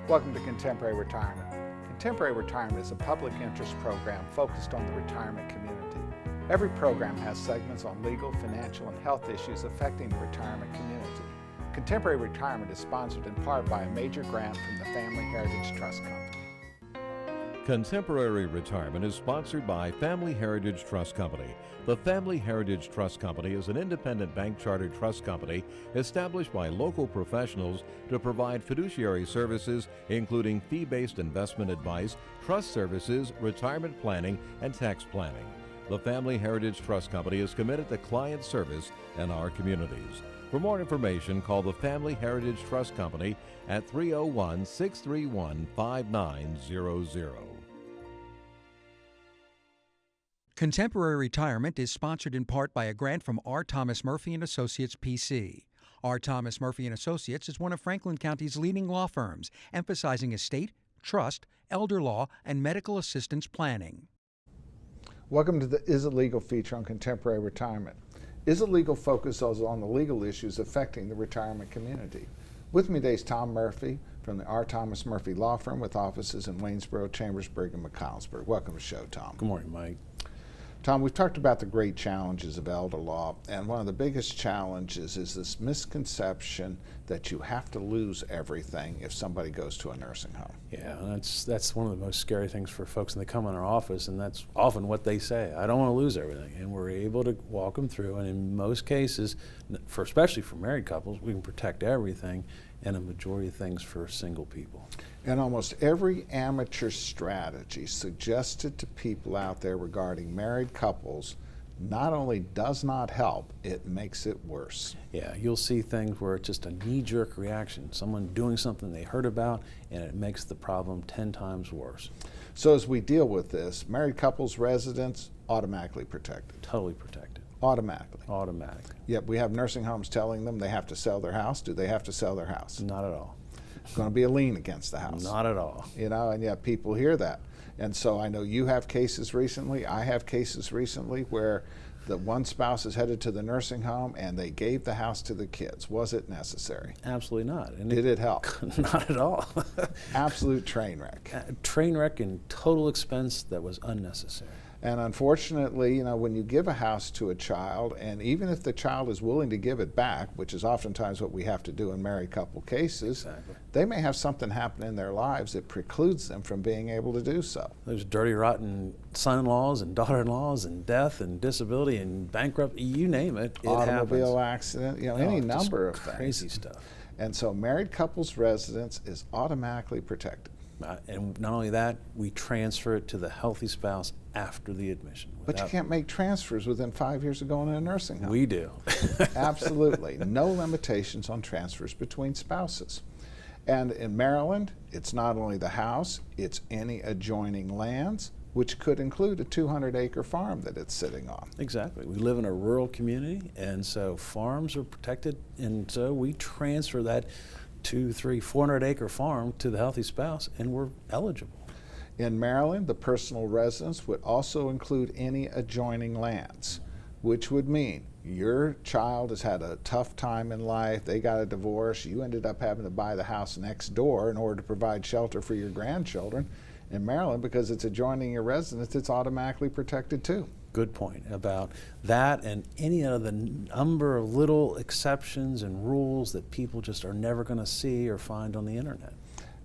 Welcome to Contemporary Retirement. Contemporary Retirement is a public interest program focused on the retirement community. Every program has segments on legal, financial, and health issues affecting the retirement community. Contemporary Retirement is sponsored in part by a major grant from the Family Heritage Trust Company. Contemporary Retirement is sponsored by Family Heritage Trust Company. The Family Heritage Trust Company is an independent bank chartered trust company established by local professionals to provide fiduciary services including fee-based investment advice, trust services, retirement planning, and tax planning. The Family Heritage Trust Company is committed to client service in our communities. For more information, call the Family Heritage Trust Company at 301-631-5900. Contemporary Retirement is sponsored in part by a grant from R. Thomas Murphy & Associates, P.C. R. Thomas Murphy & Associates is one of Franklin County's leading law firms, emphasizing estate, trust, elder law, and medical assistance planning. Welcome to the Is It Legal feature on Contemporary Retirement. Is It Legal focuses on the legal issues affecting the retirement community. With me today is Tom Murphy from the R. Thomas Murphy Law Firm with offices in Waynesboro, Chambersburg, and McConnellsburg. Welcome to the show, Tom. Good morning, Mike. Tom, we've talked about the great challenges of elder law, and one of the biggest challenges is this misconception that you have to lose everything if somebody goes to a nursing home. Yeah, that's one of the most scary things for folks when they come in our office, and that's often what they say. I don't want to lose everything, and we're able to walk them through, and in most cases, especially for married couples, we can protect everything, and a majority of things for single people. And almost every amateur strategy suggested to people out there regarding married couples not only does not help, it makes it worse. Yeah, you'll see things where it's just a knee-jerk reaction, someone doing something they heard about, and it makes the problem 10 times worse. So as we deal with this, married couples residents automatically protected. Totally protected. Automatically. Automatic. Yet we have nursing homes telling them they have to sell their house. Do they have to sell their house? Not at all. It's going to be a lien against the house. Not at all. You know, and yet people hear that. And so I know you have cases recently, I have cases recently where the one spouse is headed to the nursing home and they gave the house to the kids. Was it necessary? Absolutely not. And Did it help? Not at all. Absolute train wreck. Train wreck and total expense that was unnecessary. And unfortunately, you know, when you give a house to a child, and even if the child is willing to give it back, which is oftentimes what we have to do in married couple cases, Exactly. they may have something happen in their lives that precludes them from being able to do so. There's dirty, rotten son-in-laws and daughter-in-laws and death and disability and bankruptcy, you name it, it Automobile happens. accident, you know, any Just number of things. crazy stuff. And so married couples residence is automatically protected. And not only that, we transfer it to the healthy spouse after the admission. But you can't make transfers within 5 years of going to a nursing home. We do. Absolutely. No limitations on transfers between spouses. And in Maryland, it's not only the house, it's any adjoining lands, which could include a 200-acre farm that it's sitting on. Exactly. We live in a rural community, and so farms are protected, and so we transfer that 200, 300, 400-acre farm to the healthy spouse, and we're eligible. In Maryland, the personal residence would also include any adjoining lands, which would mean your child has had a tough time in life, they got a divorce, you ended up having to buy the house next door in order to provide shelter for your grandchildren. In Maryland, because it's adjoining your residence, it's automatically protected too. Good point about that and any of the number of little exceptions and rules that people just are never going to see or find on the internet.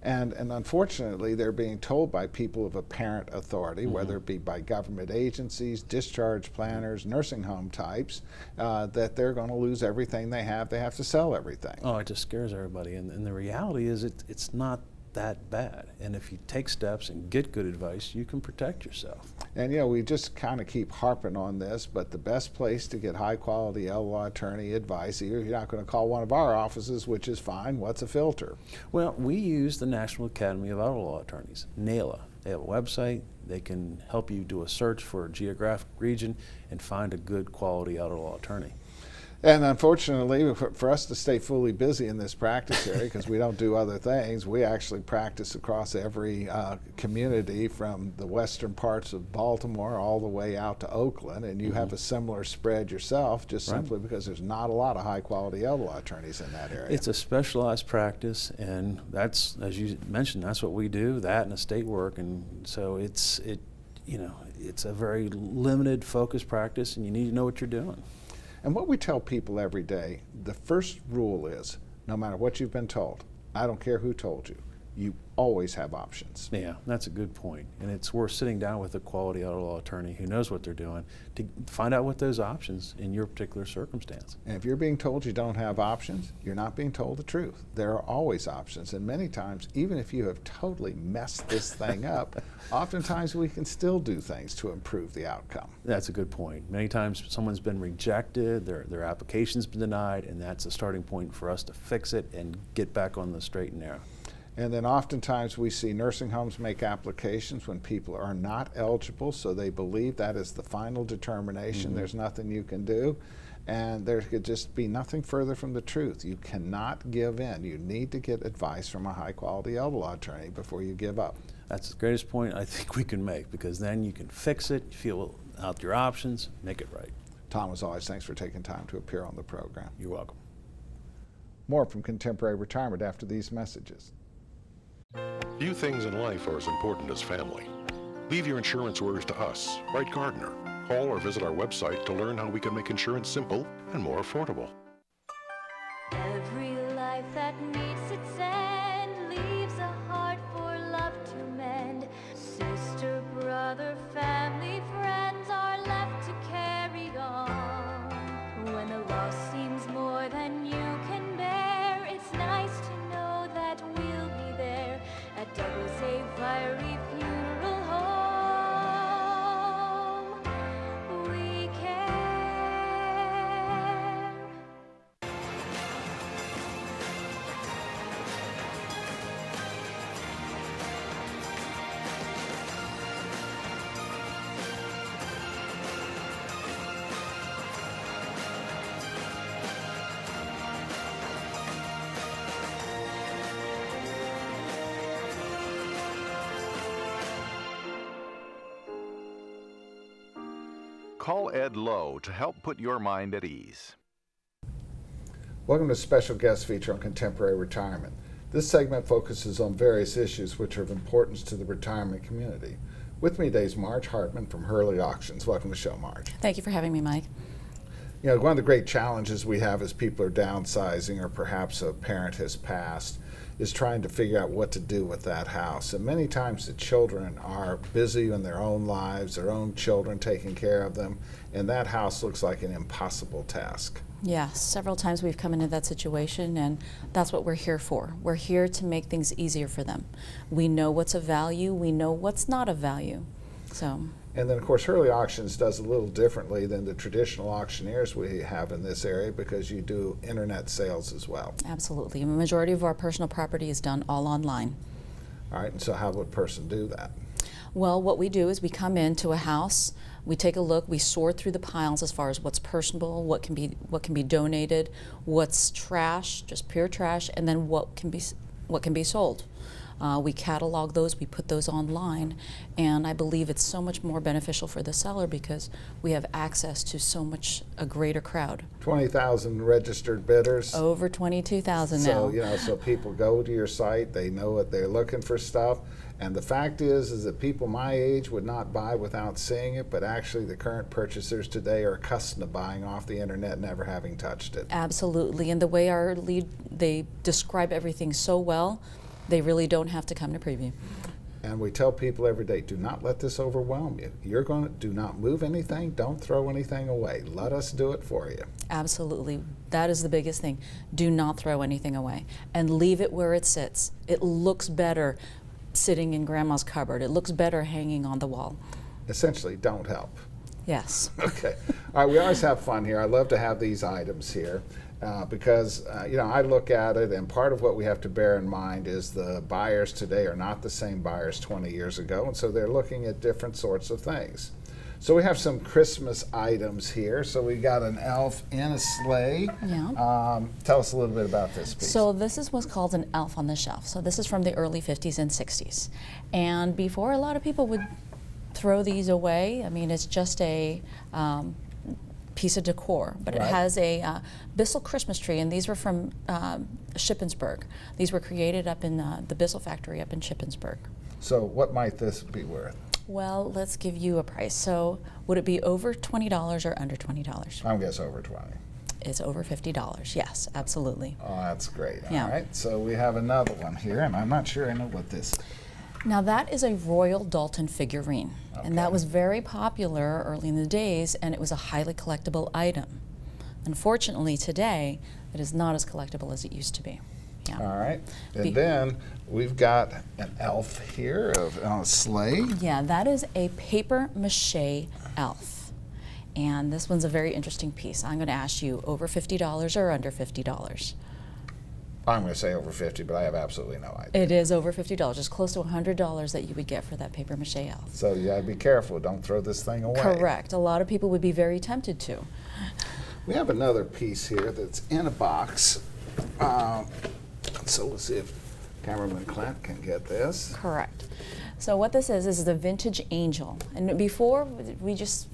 And unfortunately, they're being told by people of apparent authority, whether it be by government agencies, discharge planners, nursing home types, that they're going to lose everything they have to sell everything. Oh, it just scares everybody. And the reality is it's not that bad. And if you take steps and get good advice, you can protect yourself. And you know, we just kind of keep harping on this, but the best place to get high quality elder law attorney advice, you're not going to call one of our offices, which is fine. What's a filter? Well, we use the National Academy of Elder Law Attorneys, NAELA. They have a website. They can help you do a search for a geographic region and find a good quality elder law attorney. And unfortunately, for us to stay fully busy in this practice area, because we don't do other things, we actually practice across every community from the western parts of Baltimore all the way out to Oakland, and you have a similar spread yourself, just simply because there's not a lot of high-quality elder law attorneys in that area. It's a specialized practice, and that's, as you mentioned, that's what we do, that and estate work, and so it's a very limited focused practice, and you need to know what you're doing. And what we tell people every day, the first rule is, no matter what you've been told, I don't care who told you, you always have options. Yeah, that's a good point. And it's worth sitting down with a quality elder law attorney who knows what they're doing to find out what those options in your particular circumstance. And if you're being told you don't have options, you're not being told the truth. There are always options. And many times, even if you have totally messed this thing up, oftentimes we can still do things to improve the outcome. That's a good point. Many times someone's been rejected, their application's been denied, and that's a starting point for us to fix it and get back on the straight and narrow. And then oftentimes we see nursing homes make applications when people are not eligible, so they believe that is the final determination. There's nothing you can do. And there could just be nothing further from the truth. You cannot give in. You need to get advice from a high-quality elder law attorney before you give up. That's the greatest point I think we can make, because then you can fix it, feel out your options, make it right. Tom, as always, thanks for taking time to appear on the program. You're welcome. More from Contemporary Retirement after these messages. Few things in life are as important as family. Leave your insurance worries to us. Write Gardner. Call or visit our website to learn how we can make insurance simple and more affordable. Every life that meets its end leaves a heart for love to mend. Sister, brother, family, friends are left to carry on. When the loss seems more than you can bear, it's nice to know that we'll be there at Douglas A. Fiery Funeral Home. We care. Call Ed Lowe to help put your mind at ease. Welcome to a special guest feature on Contemporary Retirement. This segment focuses on various issues which are of importance to the retirement community. With me today is Marge Hartman from Hurley Auctions. Welcome to the show, Marge. Thank you for having me, Mike. You know, one of the great challenges we have as people are downsizing, or perhaps a parent has passed, is trying to figure out what to do with that house. And many times the children are busy in their own lives, their own children taking care of them, and that house looks like an impossible task. Yeah, several times we've come into that situation, and that's what we're here for. We're here to make things easier for them. We know what's of value, we know what's not of value. And then, of course, Hurley Auctions does a little differently than the traditional auctioneers we have in this area, because you do internet sales as well. Absolutely. A majority of our personal property is done all online. All right, and so how would a person do that? Well, what we do is we come into a house, we take a look, we sort through the piles as far as what's personable, what can be donated, what's trash, just pure trash, and then what can be sold. We catalog those, we put those online, and I believe it's so much more beneficial for the seller because we have access to a greater crowd. 20,000 registered bidders. Over 22,000 now. So, you know, so people go to your site, they know what they're looking for stuff, and the fact is that people my age would not buy without seeing it, but actually the current purchasers today are accustomed to buying off the internet, never having touched it. Absolutely, and the way our lead, they describe everything so well, they really don't have to come to preview. And we tell people every day, do not let this overwhelm you. Do not move anything, don't throw anything away. Let us do it for you. Absolutely. That is the biggest thing. Do not throw anything away and leave it where it sits. It looks better sitting in grandma's cupboard. It looks better hanging on the wall. Essentially, don't help. Yes. Okay. All right, we always have fun here. I love to have these items here. Because you know, I look at it, and part of what we have to bear in mind is the buyers today are not the same buyers 20 years ago, and so they're looking at different sorts of things. So we have some Christmas items here. So we got an elf in a sleigh. Yeah. Tell us a little bit about this piece. So this is what's called an elf on the shelf. So this is from the early 50s and 60s. And before, a lot of people would throw these away. I mean, it's just a piece of decor, but it has a Bissell Christmas tree, and these were from Shippensburg. These were created up in the Bissell factory up in Shippensburg. So what might this be worth? Well, let's give you a price. So would it be over $20 or under $20? I'm guessing over 20. It's over $50, yes, absolutely. Oh, that's great. Yeah. All right, so we have another one here, and I'm not sure I know what this is. Now that is a Royal Dalton figurine, and that Okay. was very popular early in the days, and it was a highly collectible item. Unfortunately, today, it is not as collectible as it used to be. Yeah. All right, and then we've got an elf here on a sleigh. Yeah, that is a paper mache elf. And this one's a very interesting piece. I'm going to ask you over $50 or under $50. I'm going to say over 50, but I have absolutely no idea. It is over $50. It's close to $100 that you would get for that paper mache elf. So you got to be careful. Don't throw this thing away. Correct. A lot of people would be very tempted to. We have another piece here that's in a box. So let's see if cameraman Clint can get this. Correct. So what this is a vintage angel. And before,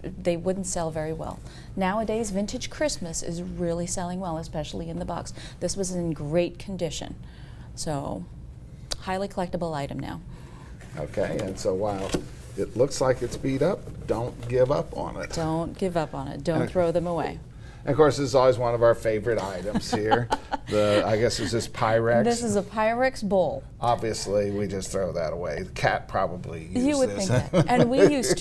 they wouldn't sell very well. Nowadays, vintage Christmas is really selling well, especially in the box. This was in great condition. So, highly collectible item now. Okay, and so while it looks like it's beat up, don't give up on it. Don't give up on it. Don't throw them away. And of course, this is always one of our favorite items here. I guess is this Pyrex? This is a Pyrex bowl. Obviously, we just throw that away. The cat probably used You would this. think that. And we used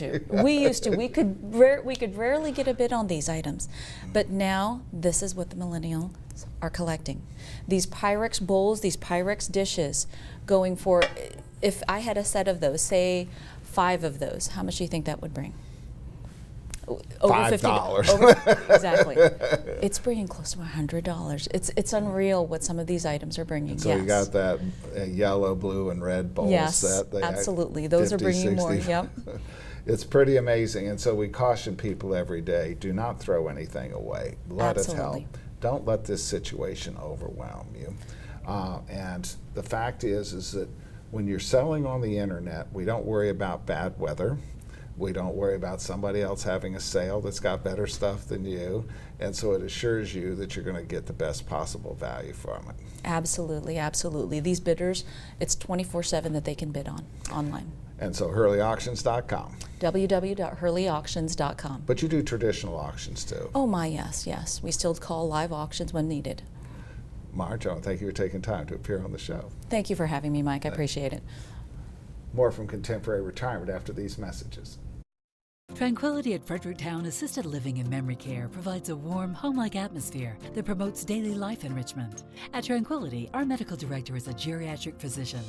to. We could rarely get a bid on these items. But now, this is what the millennials are collecting. These Pyrex bowls, these Pyrex dishes, going for, if I had a set of those, say 5 of those, how much do you think that would bring? Over $5. Exactly. It's bringing close to $100. It's unreal what some of these items are bringing. So yes. you got that yellow, blue, and red bowls. Yes, that absolutely. Those 50, are bringing 60. more. Yep. It's pretty amazing, and so we caution people every day: do not throw anything away. Let Absolutely. it help. Don't let this situation overwhelm you. And the fact is that when you're selling on the internet, we don't worry about bad weather. We don't worry about somebody else having a sale that's got better stuff than you. And so it assures you that you're going to get the best possible value from it. Absolutely, absolutely. These bidders, it's 24/7 that they can bid on online. And so HurleyAuctions.com. www.hurleyauctions.com. But you do traditional auctions too. Oh my, yes, yes. We still call live auctions when needed. Marge, I want to thank you for taking time to appear on the show. Thank you for having me, Mike. I appreciate it. More from Contemporary Retirement after these messages. Tranquility at Fredericktown Assisted Living and Memory Care provides a warm, home-like atmosphere that promotes daily life enrichment. At Tranquility, our medical director is a geriatric physician.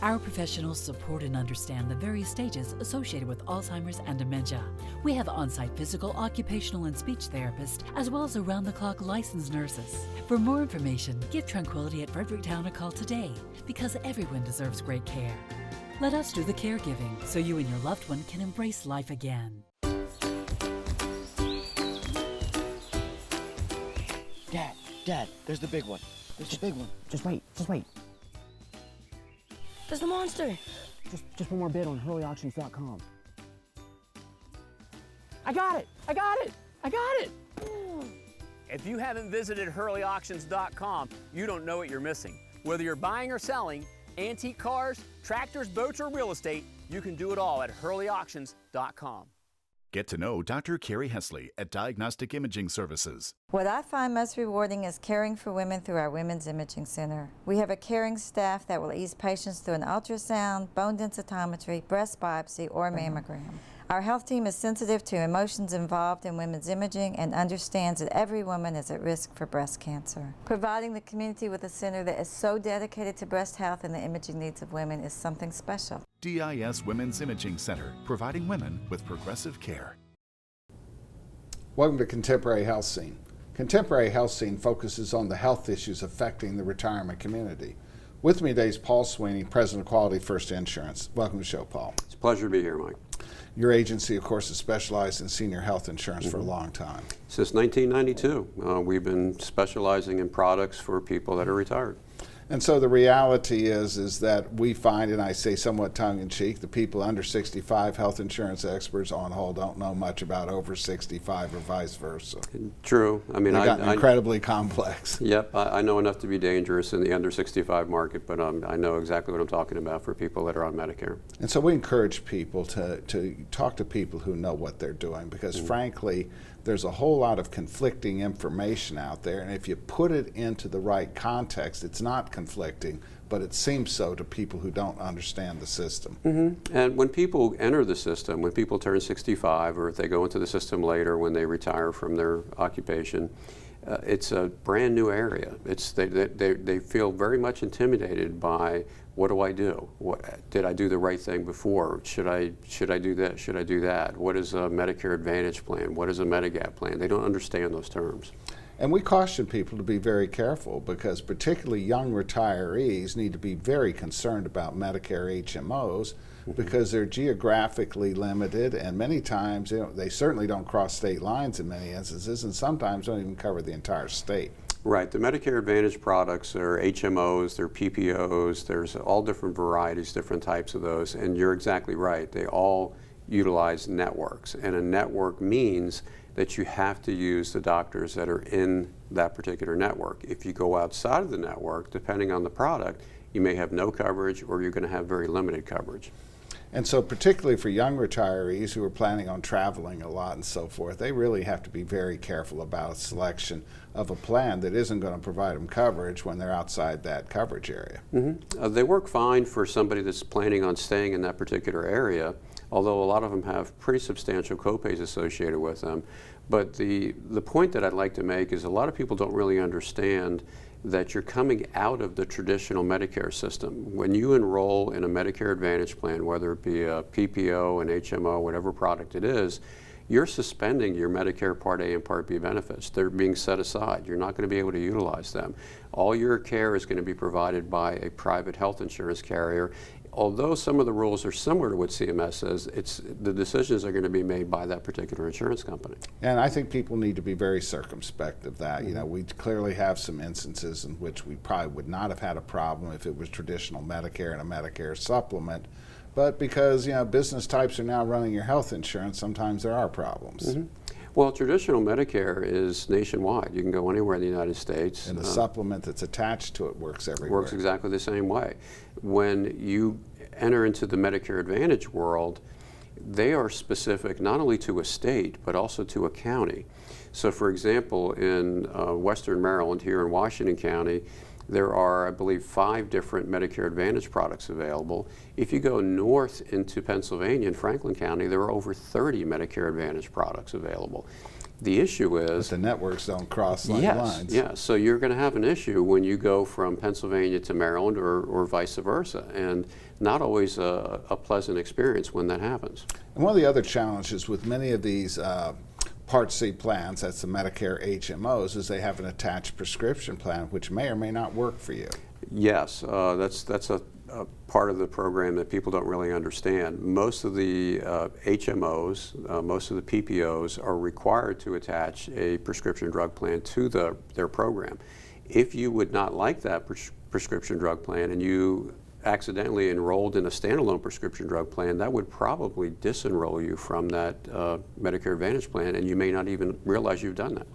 Our professionals support and understand the various stages associated with Alzheimer's and dementia. We have on-site physical, occupational, and speech therapists, as well as around-the-clock licensed nurses. For more information, give Tranquility at Fredericktown a call today, because everyone deserves great care. Let us do the caregiving so you and your loved one can embrace life again. Dad, there's the big one. There's the big one. Just wait. There's the monster. Just one more bid on HurleyAuctions.com. I got it. If you haven't visited HurleyAuctions.com, you don't know what you're missing. Whether you're buying or selling, antique cars, tractors, boats, or real estate, you can do it all at HurleyAuctions.com. Get to know Dr. Carrie Hesley at Diagnostic Imaging Services. What I find most rewarding is caring for women through our Women's Imaging Center. We have a caring staff that will ease patients through an ultrasound, bone densitometry, breast biopsy, or mammogram. Our health team is sensitive to emotions involved in women's imaging and understands that every woman is at risk for breast cancer. Providing the community with a center that is so dedicated to breast health and the imaging needs of women is something special. DIS Women's Imaging Center, providing women with progressive care. Welcome to Contemporary Health Scene. Contemporary Health Scene focuses on the health issues affecting the retirement community. With me today is Paul Sweeney, President of Quality First Insurance. Welcome to the show, Paul. It's a pleasure to be here, Mike. Your agency, of course, has specialized in senior health insurance for a long time. Since 1992, we've been specializing in products for people that are retired. And so the reality is that we find, and I say somewhat tongue-in-cheek, the people under 65 health insurance experts on whole don't know much about over 65 or vice versa. True. I mean, They've gotten incredibly complex. Yep, I know enough to be dangerous in the under 65 market, but I know exactly what I'm talking about for people that are on Medicare. And so we encourage people to talk to people who know what they're doing, because frankly, there's a whole lot of conflicting information out there, and if you put it into the right context, it's not conflicting, but it seems so to people who don't understand the system. And when people enter the system, when people turn 65, or if they go into the system later when they retire from their occupation, it's a brand new area. They feel very much intimidated by, what do I do? Did I do the right thing before? Should I do this? Should I do that? What is a Medicare Advantage plan? What is a Medigap plan? They don't understand those terms. And we caution people to be very careful, because particularly young retirees need to be very concerned about Medicare HMOs, because they're geographically limited, and many times they certainly don't cross state lines in many instances, and sometimes don't even cover the entire state. Right. The Medicare Advantage products are HMOs, they're PPOs, there's all different varieties, different types of those, and you're exactly right. They all utilize networks, and a network means that you have to use the doctors that are in that particular network. If you go outside of the network, depending on the product, you may have no coverage, or you're going to have very limited coverage. And so particularly for young retirees who are planning on traveling a lot and so forth, they really have to be very careful about a selection of a plan that isn't going to provide them coverage when they're outside that coverage area. They work fine for somebody that's planning on staying in that particular area, although a lot of them have pretty substantial copays associated with them. But the point that I'd like to make is a lot of people don't really understand that you're coming out of the traditional Medicare system. When you enroll in a Medicare Advantage plan, whether it be a PPO, an HMO, whatever product it is, you're suspending your Medicare Part A and Part B benefits. They're being set aside. You're not going to be able to utilize them. All your care is going to be provided by a private health insurance carrier. Although some of the rules are similar to what CMS says, the decisions are going to be made by that particular insurance company. And I think people need to be very circumspect of that. You know, we clearly have some instances in which we probably would not have had a problem if it was traditional Medicare and a Medicare supplement. But because, business types are now running your health insurance, sometimes there are problems. Well, traditional Medicare is nationwide. You can go anywhere in the United States. And the supplement that's attached to it works everywhere. Works exactly the same way. When you enter into the Medicare Advantage world, they are specific not only to a state, but also to a county. So for example, in Western Maryland, here in Washington County, there are, I believe, 5 different Medicare Advantage products available. If you go north into Pennsylvania, in Franklin County, there are over 30 Medicare Advantage products available. The issue is... But the networks don't cross lines. Yes, so you're going to have an issue when you go from Pennsylvania to Maryland, or vice versa, and not always a pleasant experience when that happens. And one of the other challenges with many of these Part C plans, that's the Medicare HMOs, is they have an attached prescription plan, which may or may not work for you. Yes, that's a part of the program that people don't really understand. Most of the HMOs, most of the PPOs are required to attach a prescription drug plan to their program. If you would not like that prescription drug plan and you accidentally enrolled in a standalone prescription drug plan, that would probably disenroll you from that Medicare Advantage plan, and you may not even realize you've done that.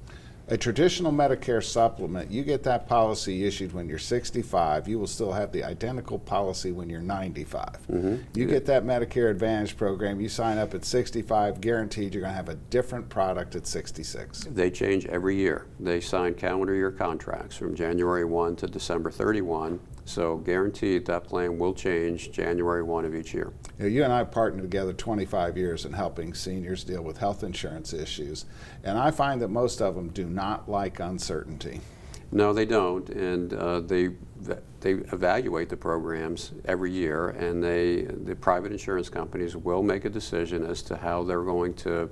A traditional Medicare supplement, you get that policy issued when you're 65, you will still have the identical policy when you're 95. You get that Medicare Advantage program, you sign up at 65, guaranteed you're going to have a different product at 66. They change every year. They sign calendar year contracts from January 1 to December 31. So guaranteed that plan will change January 1 of each year. You and I partnered together 25 years in helping seniors deal with health insurance issues, and I find that most of them do not like uncertainty. No, they don't, and they evaluate the programs every year, and the private insurance companies will make a decision as to how they're going to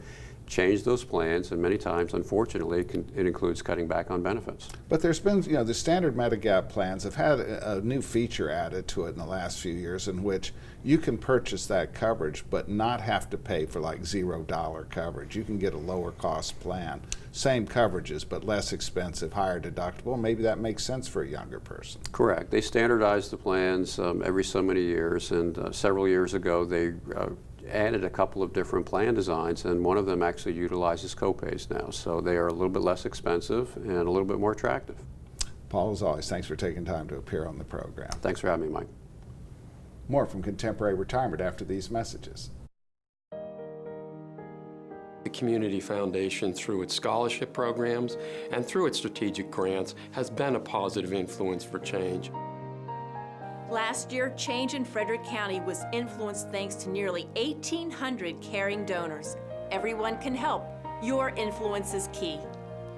change those plans, and many times, unfortunately, it includes cutting back on benefits. But there's been, the standard Medigap plans have had a new feature added to it in the last few years in which you can purchase that coverage but not have to pay for like $0 coverage. You can get a lower cost plan. Same coverages, but less expensive, higher deductible. Maybe that makes sense for a younger person. Correct. They standardize the plans every so many years, and several years ago they added a couple of different plan designs, and one of them actually utilizes copays now. So they are a little bit less expensive and a little bit more attractive. Paul, as always, thanks for taking time to appear on the program. Thanks for having me, Mike. More from Contemporary Retirement after these messages. The Community Foundation, through its scholarship programs and through its strategic grants, has been a positive influence for change. Last year, change in Frederick County was influenced thanks to nearly 1,800 caring donors. Everyone can help. Your influence is key.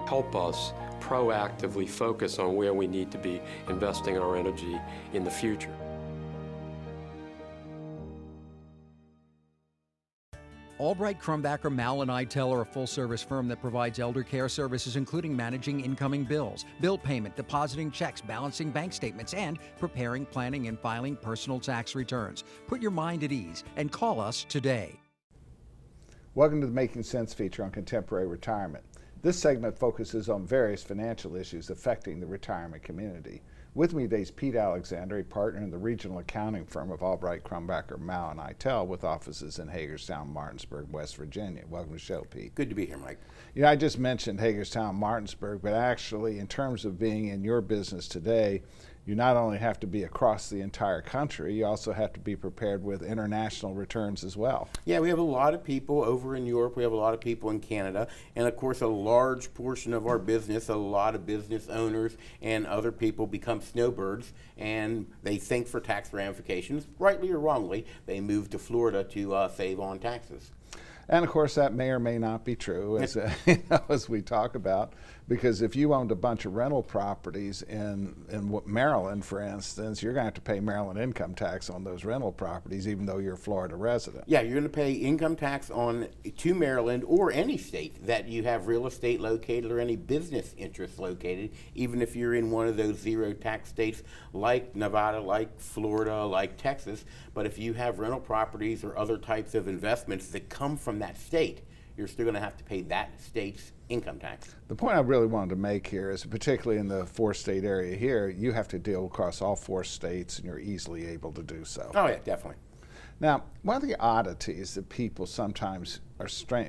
Help us proactively focus on where we need to be investing our energy in the future. Albright, Crumbacker, Mal & Itel are a full-service firm that provides elder care services including managing incoming bills, bill payment, depositing checks, balancing bank statements, and preparing, planning, and filing personal tax returns. Put your mind at ease and call us today. Welcome to the Making Sense feature on Contemporary Retirement. This segment focuses on various financial issues affecting the retirement community. With me today is Pete Alexander, a partner in the regional accounting firm of Albright, Crumbacker, Mal & Itel, with offices in Hagerstown, Martinsburg, West Virginia. Welcome to the show, Pete. Good to be here, Mike. I just mentioned Hagerstown, Martinsburg, but actually, in terms of being in your business today, you not only have to be across the entire country, you also have to be prepared with international returns as well. Yeah, we have a lot of people over in Europe, we have a lot of people in Canada, and of course a large portion of our business, a lot of business owners and other people become snowbirds, and they think for tax ramifications, rightly or wrongly, they move to Florida to save on taxes. And of course, that may or may not be true, as we talk about, because if you owned a bunch of rental properties in Maryland, for instance, you're going to have to pay Maryland income tax on those rental properties, even though you're a Florida resident. Yeah, you're going to pay income tax to Maryland or any state that you have real estate located or any business interest located, even if you're in one of those zero tax states like Nevada, like Florida, like Texas. But if you have rental properties or other types of investments that come from that state, you're still going to have to pay that state's income tax. The point I really wanted to make here is, particularly in the four-state area here, you have to deal across all 4 states, and you're easily able to do so. Oh yeah, definitely. Now, one of the oddities that people sometimes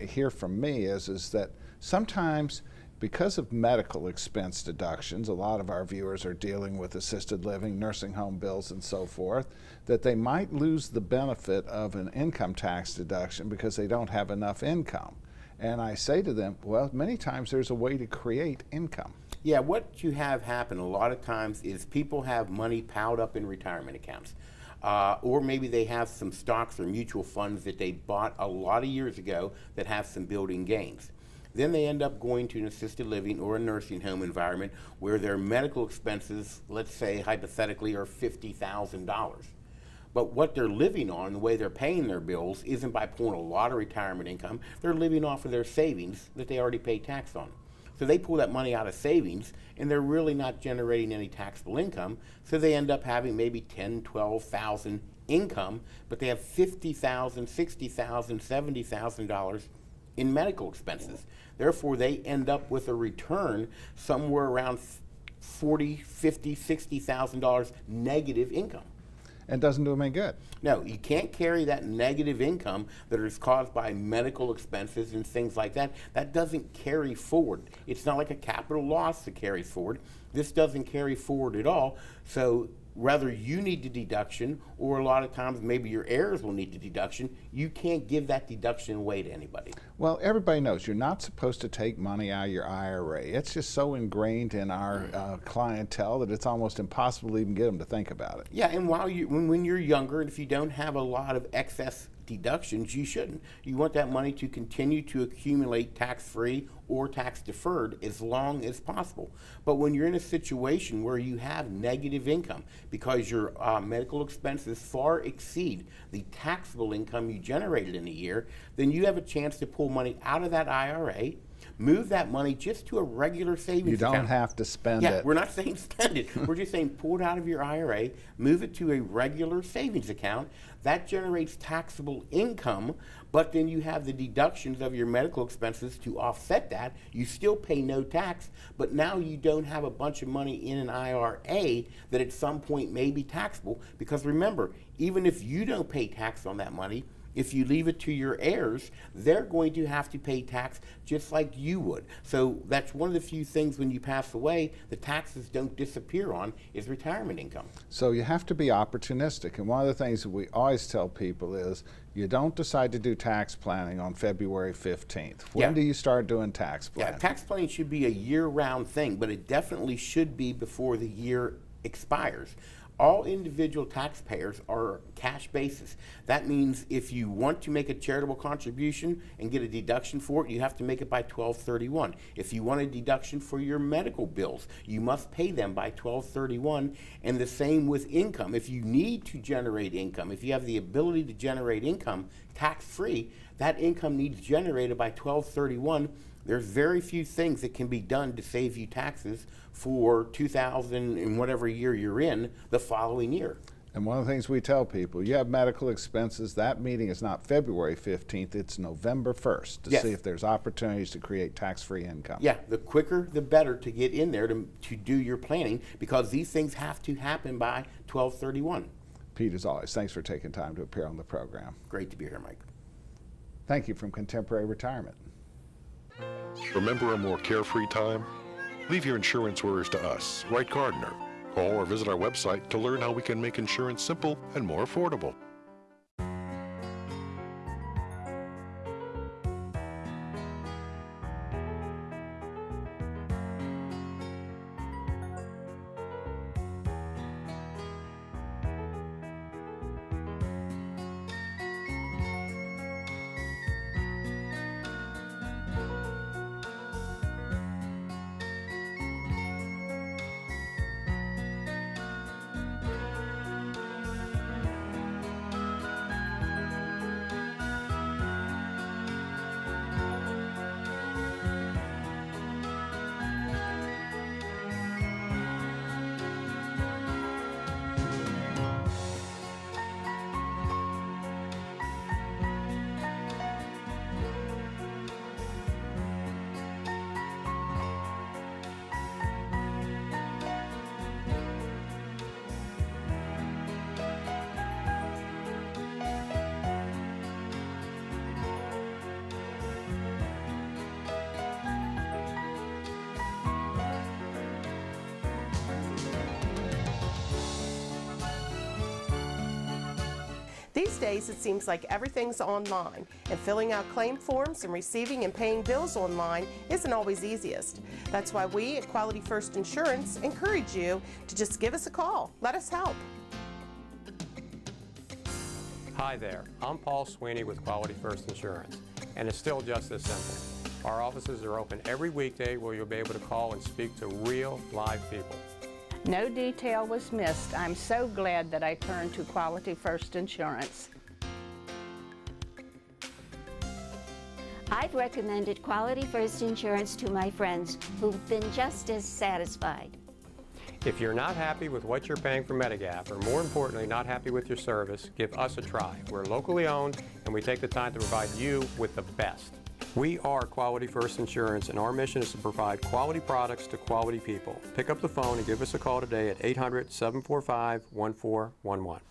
hear from me is that sometimes, because of medical expense deductions, a lot of our viewers are dealing with assisted living, nursing home bills, and so forth, that they might lose the benefit of an income tax deduction because they don't have enough income. And I say to them, well, many times there's a way to create income. Yeah, what you have happen a lot of times is people have money piled up in retirement accounts. Or maybe they have some stocks or mutual funds that they bought a lot of years ago that have some building gains. Then they end up going to an assisted living or a nursing home environment where their medical expenses, let's say hypothetically, are $50,000. But what they're living on, the way they're paying their bills, isn't by pulling a lot of retirement income. They're living off of their savings that they already pay tax on. So they pull that money out of savings, and they're really not generating any taxable income. So they end up having maybe $10,000, $12,000 income, but they have $50,000, $60,000, $70,000 in medical expenses. Therefore, they end up with a return somewhere around $40,000, $50,000, $60,000 negative income. And doesn't do them any good. No, you can't carry that negative income that is caused by medical expenses and things like that. That doesn't carry forward. It's not like a capital loss that carries forward. This doesn't carry forward at all. So whether you need the deduction or a lot of times maybe your heirs will need the deduction, you can't give that deduction away to anybody. Well, everybody knows you're not supposed to take money out of your IRA. It's just so ingrained in our clientele that it's almost impossible to even get them to think about it. Yeah, and when you're younger, and if you don't have a lot of excess deductions, you shouldn't. You want that money to continue to accumulate tax-free or tax-deferred as long as possible. But when you're in a situation where you have negative income because your medical expenses far exceed the taxable income you generated in a year, then you have a chance to pull money out of that IRA, move that money just to a regular savings account. You don't have to spend Yeah, it. we're not saying spend it. We're just saying pull it out of your IRA, move it to a regular savings account. That generates taxable income, but then you have the deductions of your medical expenses to offset that. You still pay no tax, but now you don't have a bunch of money in an IRA that at some point may be taxable. Because remember, even if you don't pay tax on that money, if you leave it to your heirs, they're going to have to pay tax just like you would. So that's one of the few things when you pass away, the taxes don't disappear on is retirement income. So you have to be opportunistic. And one of the things that we always tell people is you don't decide to do tax planning on February 15th. When do you start doing tax planning? Yeah, tax planning should be a year-round thing, but it definitely should be before the year expires. All individual taxpayers are cash basis. That means if you want to make a charitable contribution and get a deduction for it, you have to make it by 12/31. If you want a deduction for your medical bills, you must pay them by 12/31. And the same with income. If you need to generate income, if you have the ability to generate income tax-free, that income needs generated by 12/31. There's very few things that can be done to save you taxes for 2000 and whatever year you're in the following year. And one of the things we tell people, you have medical expenses, that meeting is not February 15th, it's November 1st to see if there's opportunities to create tax-free income. Yeah, the quicker the better to get in there to do your planning, because these things have to happen by 12/31. Pete, as always, thanks for taking time to appear on the program. Great to be here, Mike. Thank you from Contemporary Retirement. Remember a more carefree time? Leave your insurance worries to us. Write Gardner. Call or visit our website to learn how we can make insurance simple and more affordable. These days, it seems like everything's online, and filling out claim forms and receiving and paying bills online isn't always easiest. That's why we at Quality First Insurance encourage you to just give us a call. Let us help. Hi there, I'm Paul Sweeney with Quality First Insurance, and it's still just as simple. Our offices are open every weekday where you'll be able to call and speak to real, live people. No detail was missed. I'm so glad that I turned to Quality First Insurance. I've recommended Quality First Insurance to my friends who've been just as satisfied. If you're not happy with what you're paying for Medigap, or more importantly, not happy with your service, give us a try. We're locally owned, and we take the time to provide you with the best. We are Quality First Insurance, and our mission is to provide quality products to quality people. Pick up the phone and give us a call today at 800-745-1411.